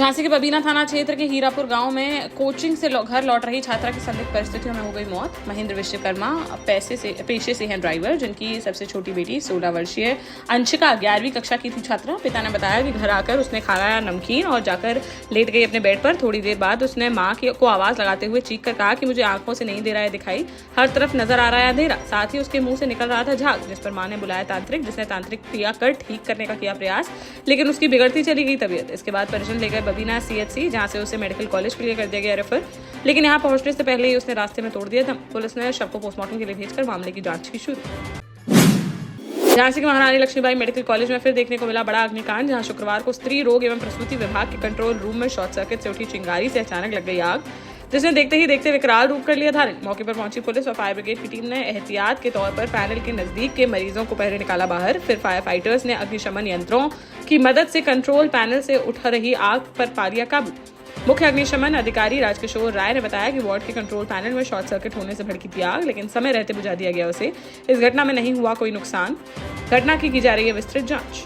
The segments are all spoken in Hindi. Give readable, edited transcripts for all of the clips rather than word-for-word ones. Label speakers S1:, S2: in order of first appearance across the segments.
S1: झांसी के बबीना थाना क्षेत्र के हीरापुर गांव में कोचिंग से घर लौट रही छात्रा की संदिग्ध परिस्थितियों में हो गई मौत। महेंद्र विश्वकर्मा पेशे से हैं ड्राइवर, जिनकी सबसे छोटी बेटी 16 वर्षीय अंशिका 11वीं कक्षा की थी छात्रा। पिता ने बताया कि घर आकर उसने खाया नमकीन और जाकर लेट गई अपने बेड पर। थोड़ी देर बाद उसने मां को आवाज लगाते हुए चीख कर कहा कि मुझे आंखों से नहीं दे रहा है दिखाई, हर तरफ नजर आ रहा है अंधेरा। साथ ही उसके मुंह से निकल रहा था झाग, जिस पर मां ने बुलाया तांत्रिक, जिसने तांत्रिक क्रिया कर ठीक करने का किया प्रयास, लेकिन उसकी बिगड़ती चली गई तबीयत। इसके बाद परिजन लेकर बबीना CHC, जहां से उसे मेडिकल कॉलेज के लिए कर दिया गया रेफर, लेकिन यहां पहुंचने से पहले ही उसने रास्ते में तोड़ दिया दम। पुलिस ने शव को पोस्टमार्टम के लिए भेजकर मामले की जांच की शुरू। झांसी के महारानी लक्ष्मीबाई मेडिकल कॉलेज में फिर देखने को मिला बड़ा अग्निकांड, जहां शुक्रवार को स्त्री रोग एवं प्रसूति विभाग के कंट्रोल रूम में शॉर्ट सर्किट से उठी चिंगारी से अचानक लग गई आग, जिसने देखते ही देखते विकराल रूप कर लिया धारण। मौके पर पहुंची पुलिस और फायर ब्रिगेड की टीम ने एहतियात के तौर पर पैनल के नजदीक के मरीजों को पहले निकाला बाहर। फिर फायर फाइटर्स ने अग्निशमन यंत्रों की मदद से कंट्रोल पैनल से उठ रही आग पर पा लिया काबू। मुख्य अग्निशमन अधिकारी राजकिशोर राय ने बताया कि वार्ड के कंट्रोल पैनल में शॉर्ट सर्किट होने से भड़की थी आग, लेकिन समय रहते बुझा दिया गया उसे। इस घटना में नहीं हुआ कोई नुकसान। घटना की जा रही है विस्तृत जांच।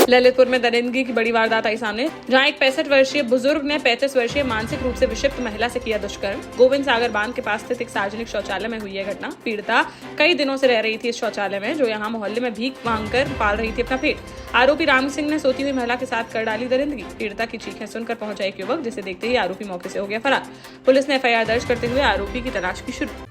S1: ललितपुर में दरिंदगी की बड़ी वारदात आई सामने, जहां एक 65 वर्षीय बुजुर्ग ने 35 वर्षीय मानसिक रूप से विक्षिप्त महिला से किया दुष्कर्म। गोविंद सागर बांध के पास स्थित एक सार्वजनिक शौचालय में हुई यह घटना। पीड़िता कई दिनों से रह रही थी इस शौचालय में, जो यहाँ मोहल्ले में भीख मांगकर पाल रही थी अपना पेट। आरोपी राम सिंह ने सोती हुई महिला के साथ कर डाली दरिंदगी। पीड़िता की चीखें सुनकर पहुंचा एक युवक, जिसे देखते ही आरोपी मौके से हो गया फरार। पुलिस ने FIR दर्ज करते हुए आरोपी की तलाश की शुरू।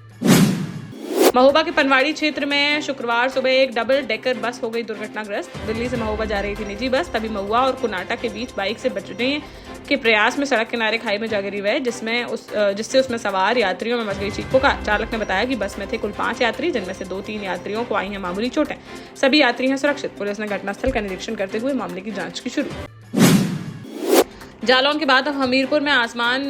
S1: महोबा के पनवाड़ी क्षेत्र में शुक्रवार सुबह एक डबल डेकर बस हो गई दुर्घटनाग्रस्त। दिल्ली से महोबा जा रही थी निजी बस, तभी महुआ और कुनाटा के बीच बाइक से बचने के प्रयास में सड़क किनारे खाई में जा गिरी वह, जिससे उसमें सवार यात्रियों में मच गई चीख पुकार। चालक ने बताया कि बस में थे कुल 5 यात्री, जिनमें से 2-3 यात्रियों को आई हैं मामूली चोटें। सभी यात्री हैं सुरक्षित। पुलिस ने घटनास्थल का निरीक्षण करते हुए मामले की जांच की शुरू। जालौन के बाद अब हमीरपुर में आसमान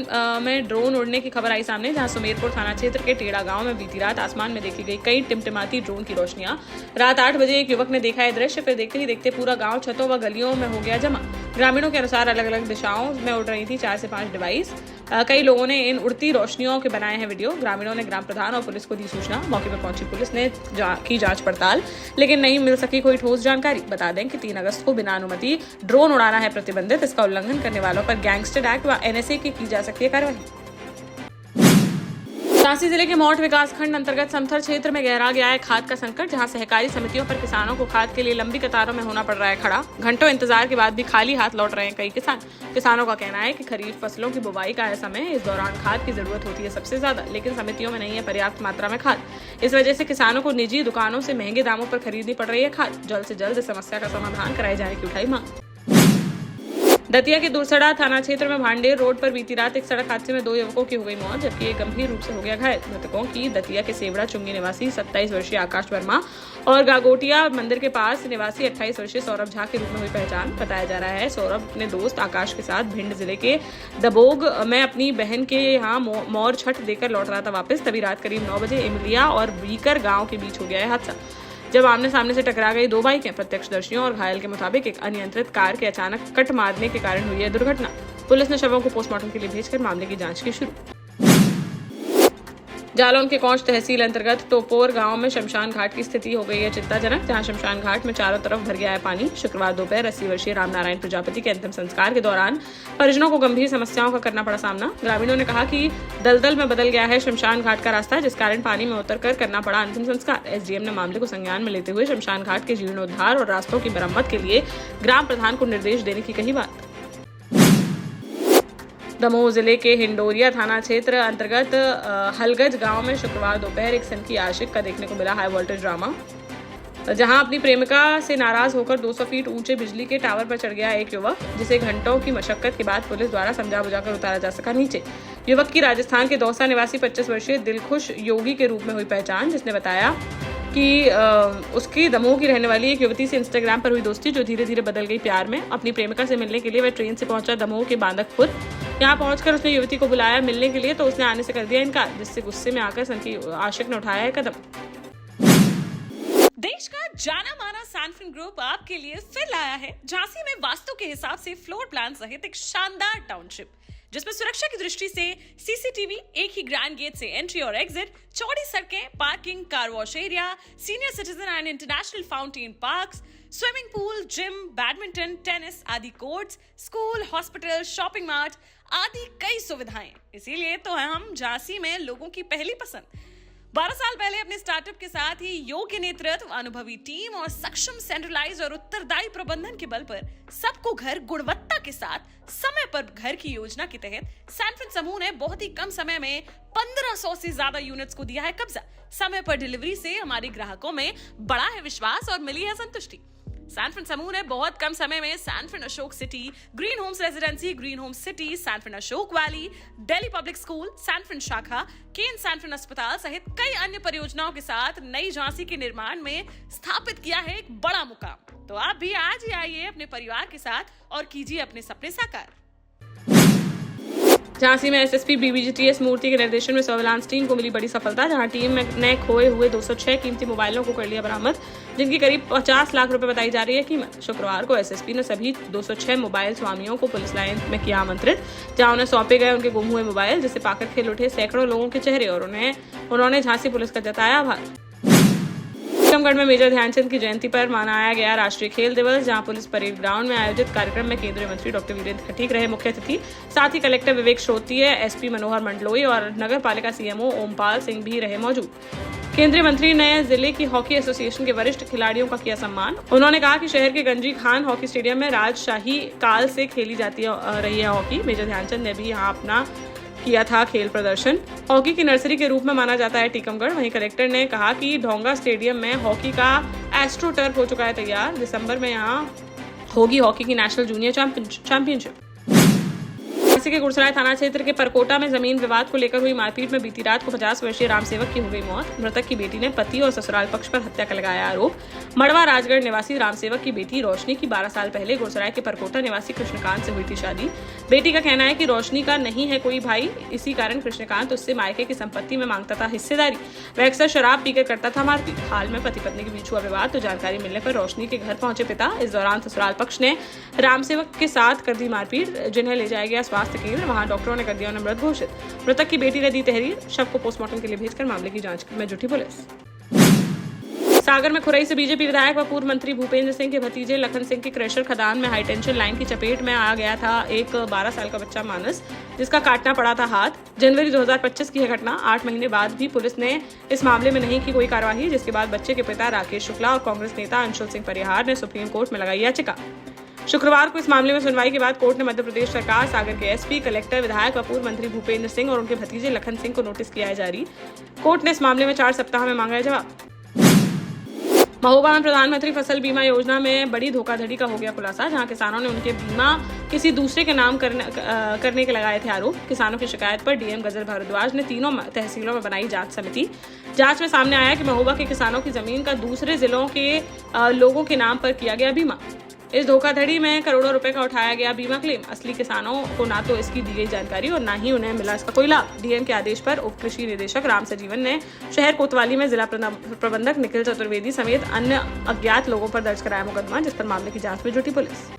S1: में ड्रोन उड़ने की खबर आई सामने, जहां सुमेरपुर थाना क्षेत्र के टेड़ा गांव में बीती रात आसमान में देखी गई कई टिमटिमाती ड्रोन की रोशनियां। रात 8 बजे एक युवक ने देखा यह दृश्य। फिर देखते ही देखते पूरा गांव छतों व गलियों में हो गया जमा। ग्रामीणों के अनुसार अलग अलग दिशाओं में उड़ रही थी 4 से 5 डिवाइस। कई लोगों ने इन उड़ती रोशनियों के बनाए हैं वीडियो। ग्रामीणों ने ग्राम प्रधान और पुलिस को दी सूचना। मौके पर पहुंची पुलिस ने की जांच पड़ताल, लेकिन नहीं मिल सकी कोई ठोस जानकारी। बता दें कि 3 अगस्त को बिना अनुमति ड्रोन उड़ाना है प्रतिबंधित। इसका उल्लंघन करने वालों पर गैंगस्टर एक्ट व NSA की जा सकती है कार्रवाई। झांसी जिले के मौठ विकासखंड अंतर्गत समथर क्षेत्र में गहरा गया है खाद का संकट, जहां सहकारी समितियों पर किसानों को खाद के लिए लंबी कतारों में होना पड़ रहा है खड़ा। घंटों इंतजार के बाद भी खाली हाथ लौट रहे हैं कई किसान। किसानों का कहना है कि खरीफ फसलों की बुवाई का है समय, इस दौरान खाद की जरूरत होती है सबसे ज्यादा, लेकिन समितियों में नहीं है पर्याप्त मात्रा में खाद। इस वजह से किसानों को निजी दुकानों से महंगे दामों पर खरीदनी पड़ रही है खाद। जल्द से जल्द इस समस्या का समाधान कराए जाने की उठाई मांग। दतिया के दूरसड़ा थाना क्षेत्र में भांडेर रोड पर बीती रात एक सड़क हादसे में 2 युवकों की हो गई मौत, जबकि एक गंभीर रूप से हो गया घायल। मृतकों की दतिया के सेवड़ा चुंगी निवासी 27 वर्षीय आकाश वर्मा और गागोटिया मंदिर के पास निवासी 28 वर्षीय सौरभ झा के रूप में हुई पहचान। बताया जा रहा है सौरभ अपने दोस्त आकाश के साथ भिंड जिले के दबोग में अपनी बहन के यहाँ मौर छठ देकर लौट रहा था वापस। तभी रात करीब 9 बजे इमलिया और बीकर गाँव के बीच हो गया है हादसा, जब आमने सामने से टकरा गई 2 बाइकें। प्रत्यक्षदर्शियों और घायल के मुताबिक एक अनियंत्रित कार के अचानक कट मारने के कारण हुई है दुर्घटना। पुलिस ने शवों को पोस्टमार्टम के लिए भेजकर मामले की जांच की शुरू। जालौन के कौंच तहसील अंतर्गत टोपोर गांव में शमशान घाट की स्थिति हो गई है चिंताजनक, जहां शमशान घाट में चारों तरफ भर गया है पानी। शुक्रवार दोपहर 80 वर्षीय रामनारायण प्रजापति के अंतिम संस्कार के दौरान परिजनों को गंभीर समस्याओं का करना पड़ा सामना। ग्रामीणों ने कहा कि दलदल में बदल गया है शमशान घाट का रास्ता, जिस कारण पानी में उतरकर करना पड़ा अंतिम संस्कार। SDM ने मामले को संज्ञान में लेते हुए शमशान घाट के जीर्णोद्धार और रास्तों की मरम्मत के लिए ग्राम प्रधान को निर्देश देने की कही बात। दमोह जिले के हिंडोरिया थाना क्षेत्र अंतर्गत हलगज गांव में शुक्रवार दोपहर एक सनकी आशिक का देखने को मिला हाई वोल्टेज ड्रामा, जहां अपनी प्रेमिका से नाराज होकर 200 फीट ऊंचे बिजली के टावर पर चढ़ गया एक युवक, जिसे घंटों की मशक्कत के बाद पुलिस द्वारा समझा बुझाकर उतारा जा सका नीचे। युवक की राजस्थान के दौसा निवासी 25 वर्षीय दिलखुश योगी के रूप में हुई पहचान, जिसने बताया कि उसकी दमोह की रहने वाली एक युवती से इंस्टाग्राम पर हुई दोस्ती, जो धीरे धीरे बदल गई प्यार में। अपनी प्रेमिका से मिलने के लिए वह ट्रेन से पहुंचा दमोह के बांदकपुर। यहाँ पहुंचकर उसने युवती को बुलाया मिलने के लिए, तो उसने आने से कर दिया इनकार, जिससे गुस्से में आकर सनकी आशिक ने उठाया है कदम।
S2: देश का जाना माना सैनफिन ग्रुप आपके लिए फिर लाया है झांसी में वास्तु के हिसाब से फ्लोर प्लान सहित एक शानदार टाउनशिप। जिसमें सुरक्षा की दृष्टि से सीसीटीवी, एक ही ग्रैंड गेट से एंट्री और एग्जिट, चौड़ी सड़कें, parking, car wash area, senior citizen and international fountain parks, swimming pool, gym, badminton, tennis आदि courts, school, hospital, shopping mart आदि कई सुविधाएं। इसीलिए तो हम झांसी में लोगों की पहली पसंद। 12 साल पहले अपने स्टार्टअप के साथ ही योग्य नेतृत्व, अनुभवी टीम और सक्षम सेंट्रलाइज और उत्तरदायी प्रबंधन के बल पर सबको घर गुणवत्ता के साथ समय पर घर की योजना के तहत सैनफिन समूह ने बहुत ही कम समय में 1500 से ज्यादा यूनिट्स को दिया है कब्जा। समय पर डिलीवरी से हमारे ग्राहकों में बड़ा है विश्वास और मिली है संतुष्टि। सैनफिन समूह ने बहुत कम समय में Sanfin Ashok city, green homes residency, green homes city, Sanfin Ashok valley, Delhi public school, Sanfin शाखा, केन सैनफिन अस्पताल सहित कई अन्य परियोजनाओं के साथ नई झांसी के निर्माण में स्थापित किया है एक बड़ा मुकाम। तो आप भी आज ही आइए अपने परिवार के साथ और कीजिए अपने सपने साकार।
S1: झांसी में एसएसपी बीबीजीटीएस मूर्ति के निर्देशन में सर्विलांस टीम को मिली बड़ी सफलता, जहां टीम ने खोए हुए 206 कीमती मोबाइलों को कर लिया बरामद, जिनकी करीब 50 लाख रुपए बताई जा रही है कीमत। शुक्रवार को एसएसपी ने सभी 206 मोबाइल स्वामियों को पुलिस लाइन में किया आमंत्रित, जहां उन्हें सौंपे गए उनके गुम हुए मोबाइल, जिसे पाकर खिल उठे सैकड़ों लोगों के चेहरे और उन्होंने झांसी पुलिस का जताया आभार। टीकमगढ़ में मेजर ध्यानचंद की जयंती पर मनाया गया राष्ट्रीय खेल दिवस, जहां पुलिस परेड ग्राउंड में आयोजित कार्यक्रम में केंद्रीय मंत्री डॉक्टर वीरेंद्र खटीक रहे मुख्य अतिथि। साथ ही कलेक्टर विवेक श्रोतीय, एसपी मनोहर मंडलोई और नगर पालिका सीएमओ ओमपाल सिंह भी रहे मौजूद। केंद्रीय मंत्री ने जिले की हॉकी एसोसिएशन के वरिष्ठ खिलाड़ियों का किया सम्मान। उन्होंने कहा कि शहर के गंजी खान हॉकी स्टेडियम में राजशाही काल से खेली जाती रही है हॉकी। मेजर ध्यानचंद ने भी यहाँ अपना किया था खेल प्रदर्शन। हॉकी की नर्सरी के रूप में माना जाता है टीकमगढ़। वहीं कलेक्टर ने कहा कि ढोंगा स्टेडियम में हॉकी का एस्ट्रो टर्फ हो चुका है तैयार। दिसंबर में यहाँ होगी हॉकी की नेशनल जूनियर चैंपियनशिप। झांसी के गुड़सराय थाना क्षेत्र के परकोटा में जमीन विवाद को लेकर हुई मारपीट में बीती रात को 50 वर्षीय रामसेवक की हो गई मौत। मृतक की बेटी ने पति और ससुराल पक्ष पर हत्या का लगाया आरोप। मड़वा राजगढ़ निवासी रामसेवक की बेटी रोशनी की 12 साल पहले गुड़सराय के परकोटा निवासी कृष्णकांत से हुई थी शादी। बेटी का कहना है कि रोशनी का नहीं है कोई भाई, इसी कारण कृष्णकांत उससे मायके की संपत्ति में मांगता था हिस्सेदारी। वह अक्सर शराब पीकर करता था मारपीट। हाल में पति पत्नी के बीच हुआ विवाद तो जानकारी मिलने पर रोशनी के घर पहुंचे पिता। इस दौरान ससुराल पक्ष ने रामसेवक के साथ कर दी मारपीट, जिन्हें ले जाया गया स्वास्थ्य केंद्र। वहां डॉक्टरों ने कर दिया उन्हें मृत घोषित। मृतक की बेटी ने दी तहरीर। शव को पोस्टमार्टम के लिए भेजकर मामले की जांच में जुटी पुलिस। सागर में खुरई से बीजेपी विधायक व पूर्व मंत्री भूपेंद्र सिंह के भतीजे लखन सिंह की क्रेशर खदान में हाईटेंशन लाइन की चपेट में आ गया था एक 12 साल का बच्चा मानस, जिसका काटना पड़ा था हाथ। जनवरी 2025 की यह घटना। 8 महीने बाद भी पुलिस ने इस मामले में नहीं की कोई कार्रवाई, जिसके बाद बच्चे के पिता राकेश शुक्ला और कांग्रेस नेता अंशुल सिंह परिहार ने सुप्रीम कोर्ट में लगाई याचिका। शुक्रवार को इस मामले में सुनवाई के बाद कोर्ट ने मध्य प्रदेश सरकार, सागर के एसपी, कलेक्टर, विधायक व पूर्व मंत्री भूपेंद्र सिंह और उनके भतीजे लखन सिंह को नोटिस किया है जारी। कोर्ट ने इस मामले में 4 सप्ताह में मांगा है जवाब। महोबा में प्रधानमंत्री फसल बीमा योजना में बड़ी धोखाधड़ी का हो गया खुलासा, जहां किसानों ने उनके बीमा किसी दूसरे के नाम करने के लगाए थे आरोप। किसानों की शिकायत पर डीएम गजल भारद्वाज ने तीनों तहसीलों में बनाई जांच समिति। जांच में सामने आया कि महोबा के किसानों की जमीन का दूसरे जिलों के लोगों के नाम पर किया गया बीमा। इस धोखाधड़ी में करोड़ों रुपए का उठाया गया बीमा क्लेम। असली किसानों को ना तो इसकी दी गई जानकारी और ना ही उन्हें मिला इसका कोई लाभ। डीएम के आदेश पर उप कृषि निदेशक राम सजीवन ने शहर कोतवाली में जिला प्रबंधक निखिल चतुर्वेदी समेत अन्य अज्ञात लोगों पर दर्ज कराया मुकदमा, जिस पर मामले की जांच में जुटी पुलिस।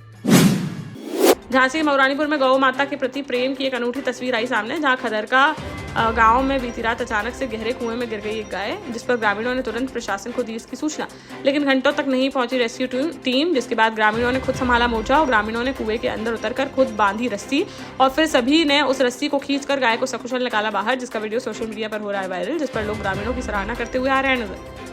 S1: झांसी के मौरानीपुर में गौ माता के प्रति प्रेम की एक अनूठी तस्वीर आई सामने, जहां खदरका गांव में बीती रात अचानक से गहरे कुएं में गिर गई एक गाय, जिस पर ग्रामीणों ने तुरंत प्रशासन को दी इसकी सूचना, लेकिन घंटों तक नहीं पहुंची रेस्क्यू टीम, जिसके बाद ग्रामीणों ने खुद संभाला मोर्चा और ग्रामीणों ने कुएं के अंदर उतरकर खुद बांधी रस्सी और फिर सभी ने उस रस्सी को खींचकर गाय को सकुशल निकाला बाहर, जिसका वीडियो सोशल मीडिया पर हो रहा है वायरल, जिस पर लोग ग्रामीणों की सराहना करते हुए आ रहे हैं नजर।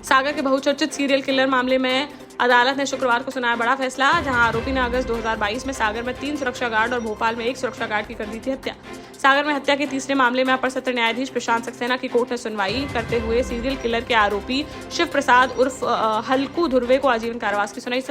S1: सागर के बहुचर्चित सीरियल किलर मामले में अदालत ने शुक्रवार को सुनाया बड़ा फैसला, जहां आरोपी ने अगस्त 2022 में सागर में 3 सुरक्षा गार्ड और भोपाल में 1 सुरक्षा गार्ड की कर दी थी हत्या। सागर में हत्या के तीसरे मामले में अपर सत्र न्यायाधीश प्रशांत सक्सेना की कोर्ट ने सुनवाई करते हुए सीरियल किलर के आरोपी शिव प्रसाद उर्फ हल्कू धुर्वे को आजीवन कारावास की सुनाई।